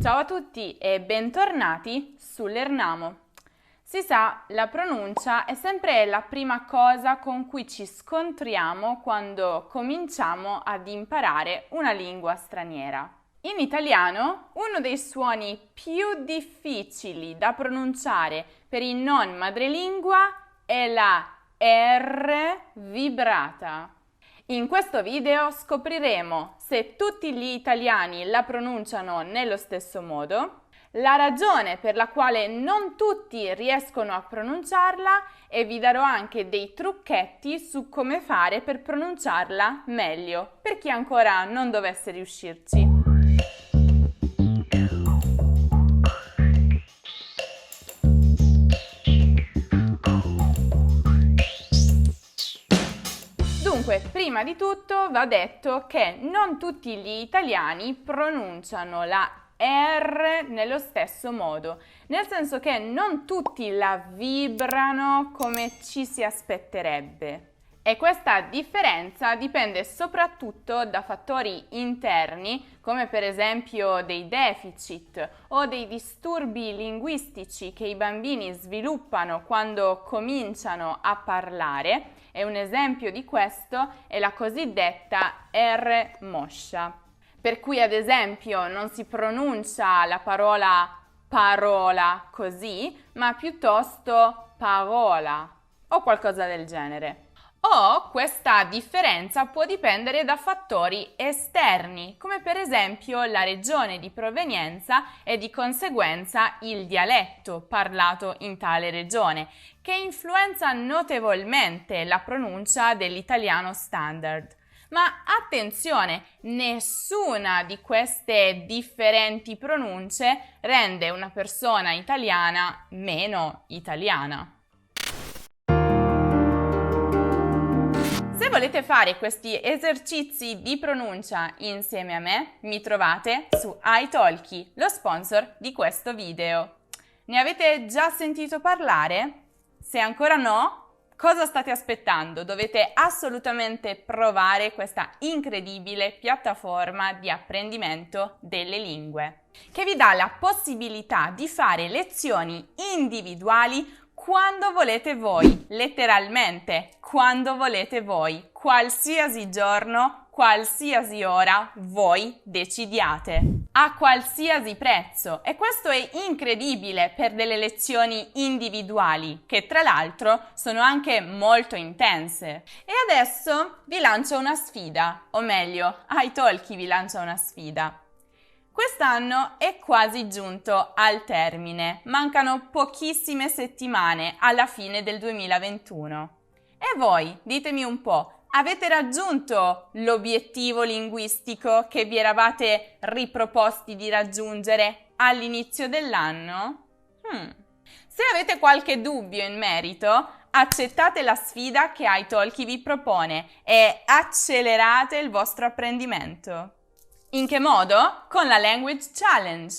Ciao a tutti e bentornati su Lernamo. Si sa, la pronuncia è sempre la prima cosa con cui ci scontriamo quando cominciamo ad imparare una lingua straniera. In italiano, uno dei suoni più difficili da pronunciare per i non madrelingua è la R vibrata. In questo video scopriremo se tutti gli italiani la pronunciano nello stesso modo, la ragione per la quale non tutti riescono a pronunciarla e vi darò anche dei trucchetti su come fare per pronunciarla meglio, per chi ancora non dovesse riuscirci. Dunque, prima di tutto va detto che non tutti gli italiani pronunciano la R nello stesso modo, nel senso che non tutti la vibrano come ci si aspetterebbe. E questa differenza dipende soprattutto da fattori interni, come per esempio dei deficit o dei disturbi linguistici che i bambini sviluppano quando cominciano a parlare, e un esempio di questo è la cosiddetta R moscia. Per cui ad esempio non si pronuncia la parola parola così, ma piuttosto parola o qualcosa del genere. O questa differenza può dipendere da fattori esterni, come per esempio la regione di provenienza e di conseguenza il dialetto parlato in tale regione, che influenza notevolmente la pronuncia dell'italiano standard. Ma attenzione, nessuna di queste differenti pronunce rende una persona italiana meno italiana. Se volete fare questi esercizi di pronuncia insieme a me, mi trovate su italki, lo sponsor di questo video. Ne avete già sentito parlare? Se ancora no, cosa state aspettando? Dovete assolutamente provare questa incredibile piattaforma di apprendimento delle lingue, che vi dà la possibilità di fare lezioni individuali quando volete voi, letteralmente, quando volete voi, qualsiasi giorno, qualsiasi ora voi decidiate, a qualsiasi prezzo. E questo è incredibile per delle lezioni individuali, che tra l'altro sono anche molto intense. E adesso vi lancio una sfida, o meglio, italki vi lancia una sfida. Quest'anno è quasi giunto al termine, mancano pochissime settimane alla fine del 2021. E voi, ditemi un po', avete raggiunto l'obiettivo linguistico che vi eravate riproposti di raggiungere all'inizio dell'anno? Se avete qualche dubbio in merito, accettate la sfida che italki vi propone e accelerate il vostro apprendimento. In che modo? Con la Language Challenge.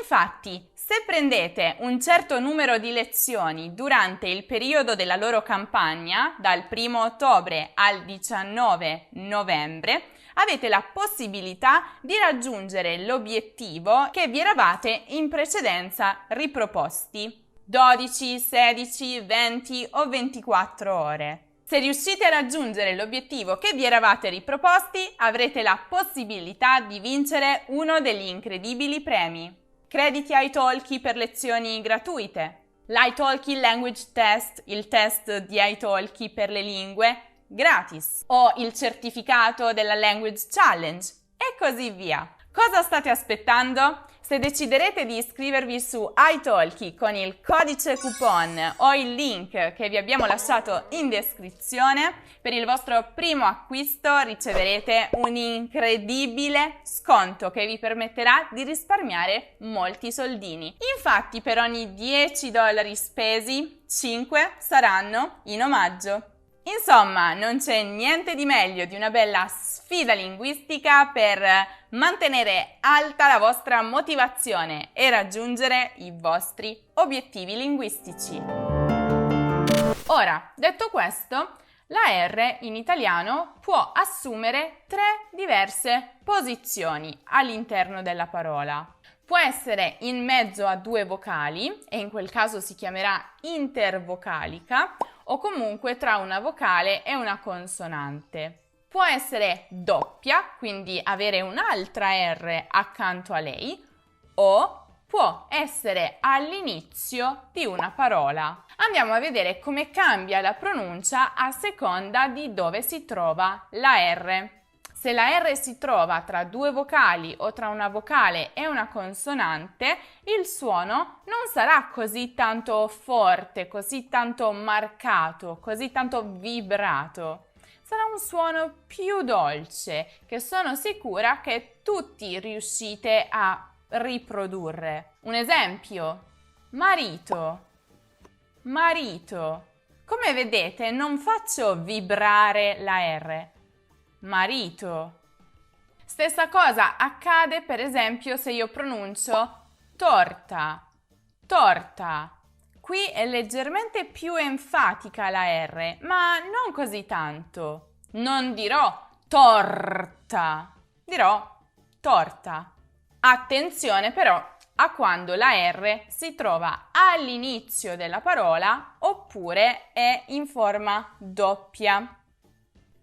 Infatti, se prendete un certo numero di lezioni durante il periodo della loro campagna, dal 1 ottobre al 19 novembre, avete la possibilità di raggiungere l'obiettivo che vi eravate in precedenza riproposti: 12, 16, 20 o 24 ore. Se riuscite a raggiungere l'obiettivo che vi eravate riproposti, avrete la possibilità di vincere uno degli incredibili premi: crediti italki per lezioni gratuite, l'italki Language Test, il test di italki per le lingue, gratis, o il certificato della Language Challenge, e così via. Cosa state aspettando? Se deciderete di iscrivervi su italki con il codice coupon o il link che vi abbiamo lasciato in descrizione, per il vostro primo acquisto riceverete un incredibile sconto che vi permetterà di risparmiare molti soldini. Infatti, per ogni $10 spesi, 5 saranno in omaggio. Insomma, non c'è niente di meglio di una bella sfida linguistica per mantenere alta la vostra motivazione e raggiungere i vostri obiettivi linguistici. Ora, detto questo, La R in italiano può assumere tre diverse posizioni all'interno della parola. Può essere in mezzo a due vocali, e in quel caso si chiamerà intervocalica, o comunque tra una vocale e una consonante. Può essere doppia, quindi avere un'altra R accanto a lei, o può essere all'inizio di una parola. Andiamo a vedere come cambia la pronuncia a seconda di dove si trova la R. Se la R si trova tra due vocali o tra una vocale e una consonante, il suono non sarà così tanto forte, così tanto marcato, così tanto vibrato. Sarà un suono più dolce, che sono sicura che tutti riuscite a riprodurre. Un esempio: marito, marito. Come vedete, non faccio vibrare la R. Marito. Stessa cosa accade per esempio se io pronuncio torta, torta. Qui è leggermente più enfatica la R, ma non così tanto. Non dirò torta, dirò torta. Attenzione però a quando la R si trova all'inizio della parola oppure è in forma doppia.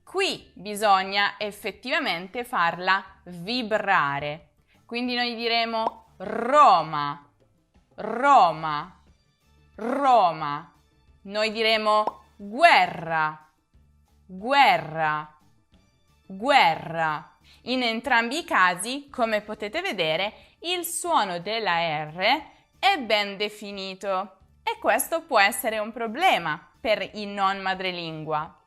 Qui bisogna effettivamente farla vibrare. Quindi noi diremo Roma, Roma, Roma. Noi diremo guerra, guerra, guerra. In entrambi i casi, come potete vedere, il suono della R è ben definito e questo può essere un problema per i non madrelingua.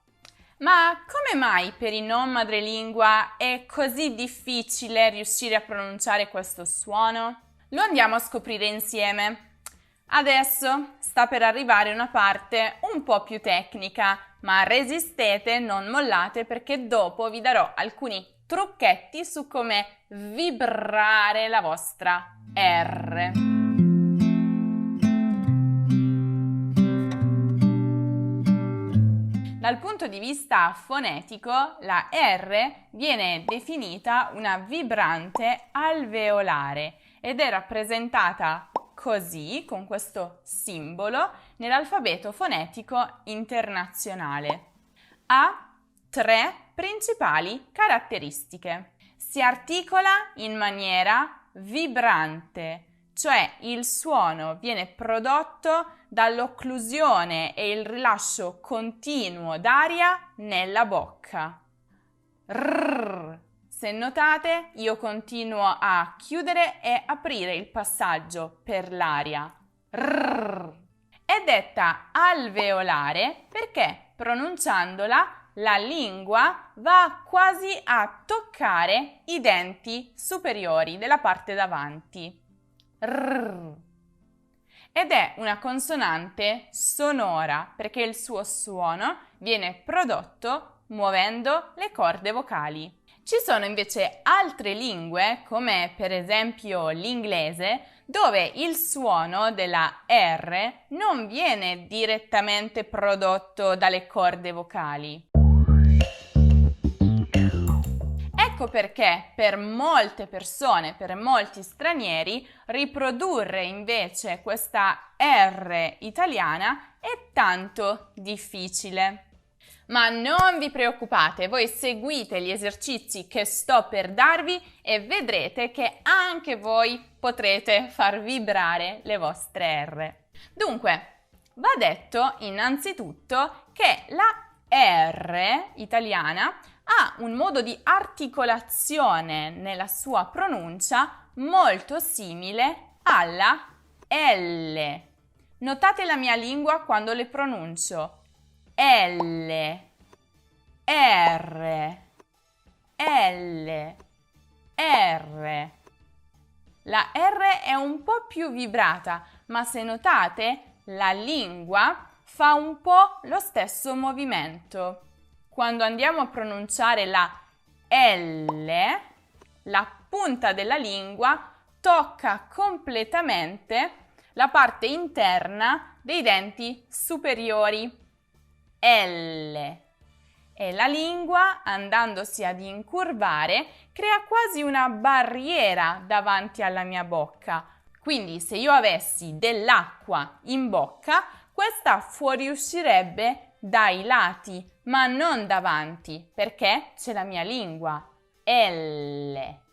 Ma come mai per i non madrelingua è così difficile riuscire a pronunciare questo suono? Lo andiamo a scoprire insieme. Adesso sta per arrivare una parte un po' più tecnica, ma resistete, non mollate, perché dopo vi darò alcuni trucchetti su come vibrare la vostra R. Dal punto di vista fonetico, la R viene definita una vibrante alveolare ed è rappresentata così, con questo simbolo, nell'alfabeto fonetico internazionale. Ha tre principali caratteristiche. Si articola in maniera vibrante, cioè il suono viene prodotto dall'occlusione e il rilascio continuo d'aria nella bocca. Rrr. Se notate, io continuo a chiudere e aprire il passaggio per l'aria. Rrr. È detta alveolare perché pronunciandola la lingua va quasi a toccare i denti superiori della parte davanti. Rrr. Ed è una consonante sonora perché il suo suono viene prodotto muovendo le corde vocali. Ci sono invece altre lingue, come per esempio l'inglese, dove il suono della R non viene direttamente prodotto dalle corde vocali. Ecco perché per molte persone, per molti stranieri, riprodurre invece questa R italiana è tanto difficile. Ma non vi preoccupate, voi seguite gli esercizi che sto per darvi e vedrete che anche voi potrete far vibrare le vostre R. Dunque, va detto innanzitutto che la R italiana ha un modo di articolazione nella sua pronuncia molto simile alla L. Notate la mia lingua quando le pronuncio. L, R, L, R. La R è un po' più vibrata, ma se notate la lingua fa un po' lo stesso movimento. Quando andiamo a pronunciare la L, la punta della lingua tocca completamente la parte interna dei denti superiori. L, e la lingua, andandosi ad incurvare, crea quasi una barriera davanti alla mia bocca. Quindi se io avessi dell'acqua in bocca, questa fuoriuscirebbe dai lati, ma non davanti, perché c'è la mia lingua. L.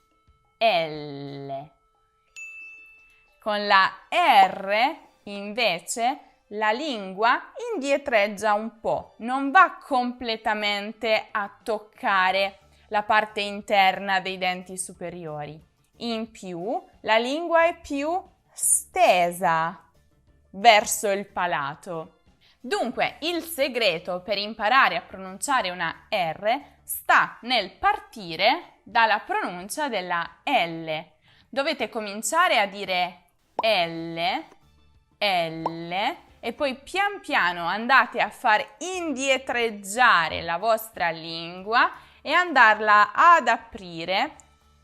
Con la R, invece, la lingua indietreggia un po', non va completamente a toccare la parte interna dei denti superiori. In più, la lingua è più stesa verso il palato. Dunque, il segreto per imparare a pronunciare una R sta nel partire dalla pronuncia della L. Dovete cominciare a dire L, e poi pian piano andate a far indietreggiare la vostra lingua e andarla ad aprire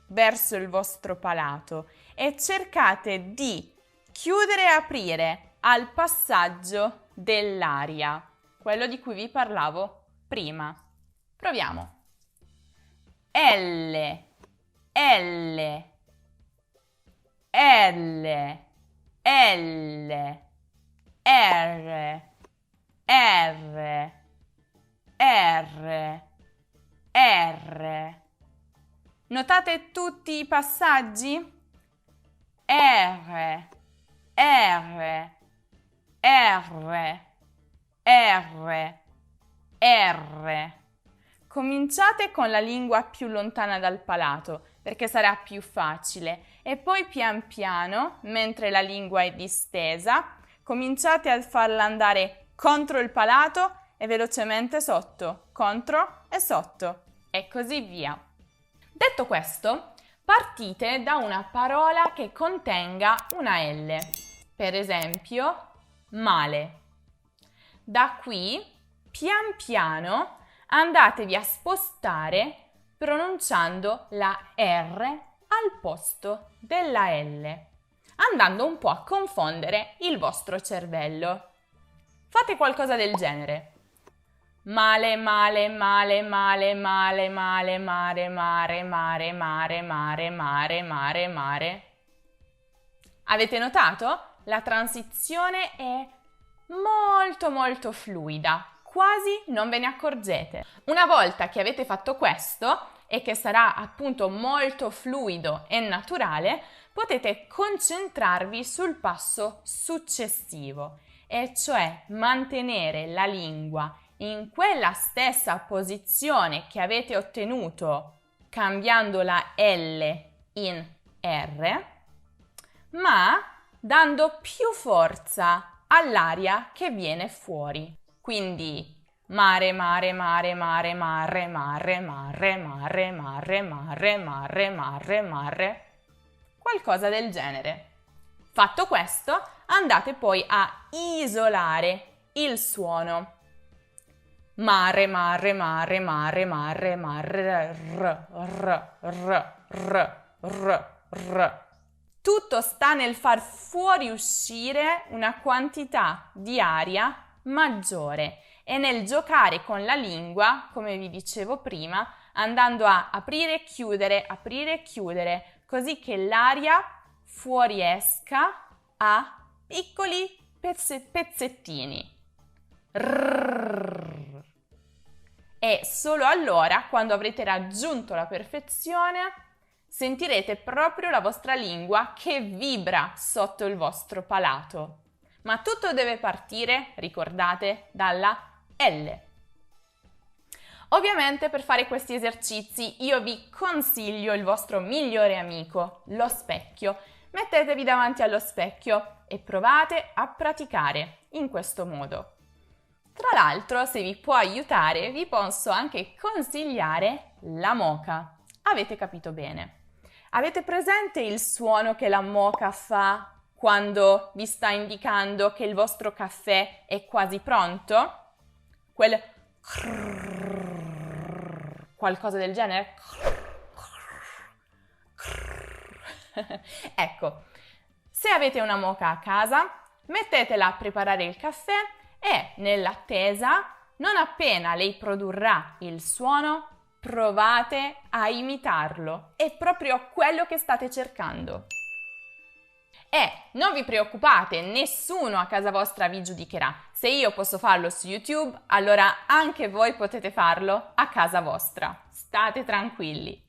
verso il vostro palato e cercate di chiudere e aprire al passaggio dell'aria, quello di cui vi parlavo prima. Proviamo. L, R, R. Notate tutti i passaggi? R. Cominciate con la lingua più lontana dal palato, perché sarà più facile, e poi pian piano, mentre la lingua è distesa, cominciate a farla andare contro il palato e velocemente sotto, contro e sotto, e così via. Detto questo, partite da una parola che contenga una L, per esempio male. Da qui, pian piano, andatevi a spostare pronunciando la R al posto della L, andando un po' a confondere il vostro cervello. Fate qualcosa del genere. Male, male, male, male, male, male, mare, mare, mare, mare, mare, mare, mare, mare. Avete notato? La transizione è molto fluida, quasi non ve ne accorgete. Una volta che avete fatto questo e che sarà appunto molto fluido e naturale, potete concentrarvi sul passo successivo, e cioè mantenere la lingua in quella stessa posizione che avete ottenuto cambiando la L in R, ma dando più forza all'aria che viene fuori. Quindi mare, mare, mare, mare, mare, mare, mare, mare, mare, mare, mare, mare, mare, qualcosa del genere. Fatto questo, andate poi a isolare il suono. Mare, mare, mare, mare, mare, mare, r. Tutto sta nel far fuoriuscire una quantità di aria maggiore e nel giocare con la lingua, come vi dicevo prima, andando a aprire e chiudere, così che l'aria fuoriesca a piccoli pezzettini. E solo allora, quando avrete raggiunto la perfezione, sentirete proprio la vostra lingua che vibra sotto il vostro palato. Ma tutto deve partire, ricordate, dalla L. Ovviamente per fare questi esercizi io vi consiglio il vostro migliore amico, lo specchio. Mettetevi davanti allo specchio e provate a praticare in questo modo. Tra l'altro, se vi può aiutare, vi posso anche consigliare la moka. Avete capito bene? Avete presente il suono che la moka fa quando vi sta indicando che il vostro caffè è quasi pronto? Quel qualcosa del genere? Ecco, se avete una moka a casa, mettetela a preparare il caffè e nell'attesa non appena lei produrrà il suono, provate a imitarlo. È proprio quello che state cercando. E non vi preoccupate, nessuno a casa vostra vi giudicherà. Se io posso farlo su YouTube, allora anche voi potete farlo a casa vostra. State tranquilli.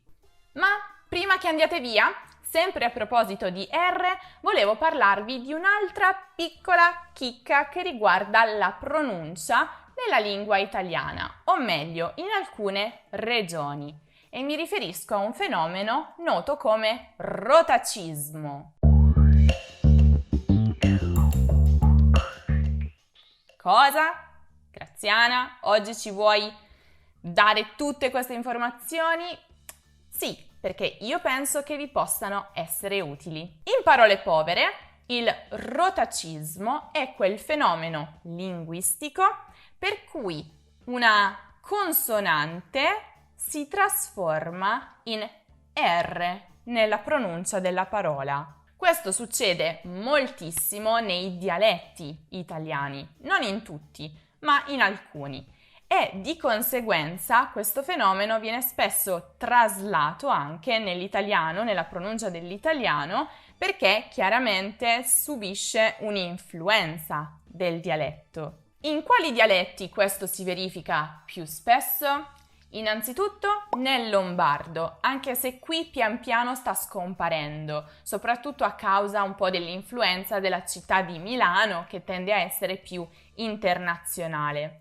Ma prima che andiate via, sempre a proposito di R, volevo parlarvi di un'altra piccola chicca che riguarda la pronuncia nella lingua italiana, o meglio, in alcune regioni. E mi riferisco a un fenomeno noto come rotacismo. Cosa? Graziana, oggi ci vuoi dare tutte queste informazioni? Sì, perché io penso che vi possano essere utili. In parole povere, il rotacismo è quel fenomeno linguistico per cui una consonante si trasforma in R nella pronuncia della parola. Questo succede moltissimo nei dialetti italiani, non in tutti, ma in alcuni. E di conseguenza questo fenomeno viene spesso traslato anche nell'italiano, nella pronuncia dell'italiano, perché chiaramente subisce un'influenza del dialetto. In quali dialetti questo si verifica più spesso? Innanzitutto nel lombardo, anche se qui pian piano sta scomparendo, soprattutto a causa un po' dell'influenza della città di Milano, che tende a essere più internazionale.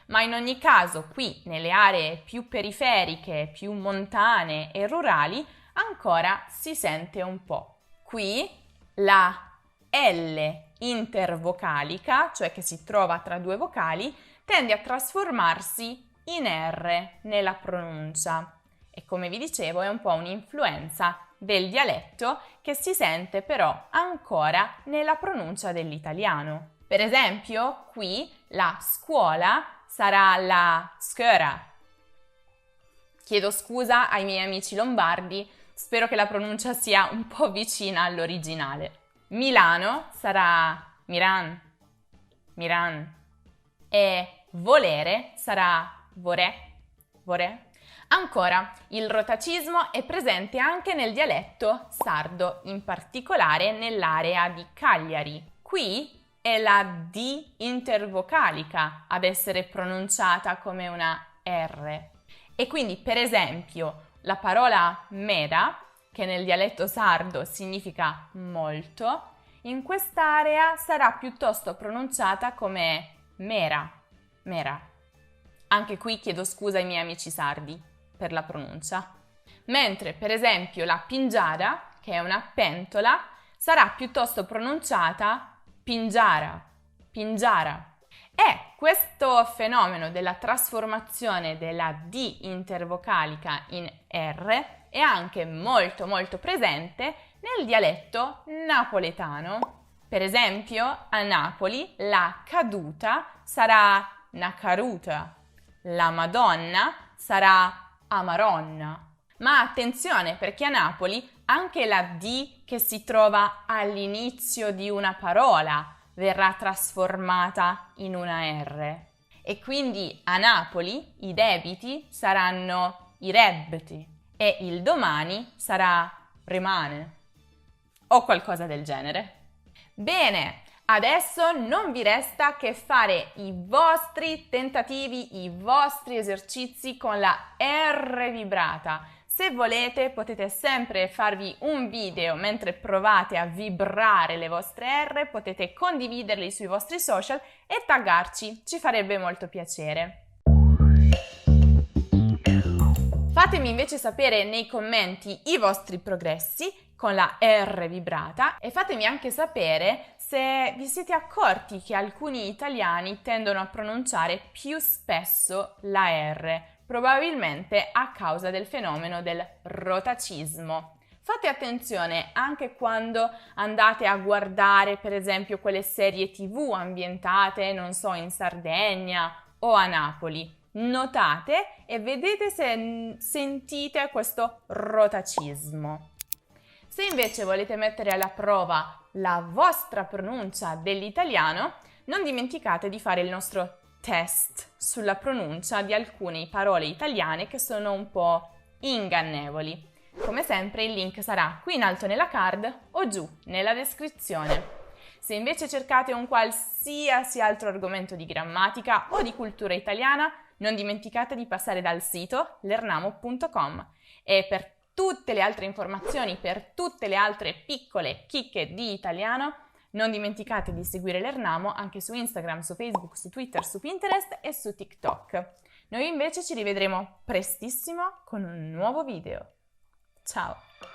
Ma in ogni caso qui nelle aree più periferiche, più montane e rurali ancora si sente un po'. Qui la L intervocalica, cioè che si trova tra due vocali, tende a trasformarsi in R nella pronuncia e come vi dicevo è un po' un'influenza del dialetto che si sente però ancora nella pronuncia dell'italiano. Per esempio, qui la scuola sarà la sköra. Chiedo scusa ai miei amici lombardi, spero che la pronuncia sia un po' vicina all'originale. Milano sarà Miran, Miran e volere sarà vorè. Ancora, il rotacismo è presente anche nel dialetto sardo, in particolare nell'area di Cagliari. Qui è la D intervocalica ad essere pronunciata come una R. E quindi, per esempio, la parola mera, che nel dialetto sardo significa molto, in quest'area sarà piuttosto pronunciata come mera, mera. Anche qui chiedo scusa ai miei amici sardi per la pronuncia. Mentre, per esempio, la pingiara, che è una pentola, sarà piuttosto pronunciata pingiara, pingiara. E questo fenomeno della trasformazione della D intervocalica in R è anche molto presente nel dialetto napoletano. Per esempio, a Napoli la caduta sarà nacaruta, la Madonna sarà amaronna. Ma attenzione, perché a Napoli anche la D che si trova all'inizio di una parola verrà trasformata in una R. E quindi a Napoli i debiti saranno i rebbeti e il domani sarà rimane o qualcosa del genere. Bene, adesso non vi resta che fare i vostri tentativi, i vostri esercizi con la R vibrata. Se volete potete sempre farvi un video mentre provate a vibrare le vostre R, potete condividerli sui vostri social e taggarci, ci farebbe molto piacere. Fatemi invece sapere nei commenti i vostri progressi con la R vibrata e fatemi anche sapere se vi siete accorti che alcuni italiani tendono a pronunciare più spesso la R, probabilmente a causa del fenomeno del rotacismo. Fate attenzione anche quando andate a guardare, per esempio, quelle serie TV ambientate, non so, in Sardegna o a Napoli. Notate e vedete se sentite questo rotacismo. Se invece volete mettere alla prova la vostra pronuncia dell'italiano, non dimenticate di fare il nostro test sulla pronuncia di alcune parole italiane che sono un po' ingannevoli. Come sempre il link sarà qui in alto nella card o giù nella descrizione. Se invece cercate un qualsiasi altro argomento di grammatica o di cultura italiana, non dimenticate di passare dal sito lernamo.com e per tutte le altre informazioni, per tutte le altre piccole chicche di italiano, non dimenticate di seguire Lernamo anche su Instagram, su Facebook, su Twitter, su Pinterest e su TikTok. Noi invece ci rivedremo prestissimo con un nuovo video. Ciao!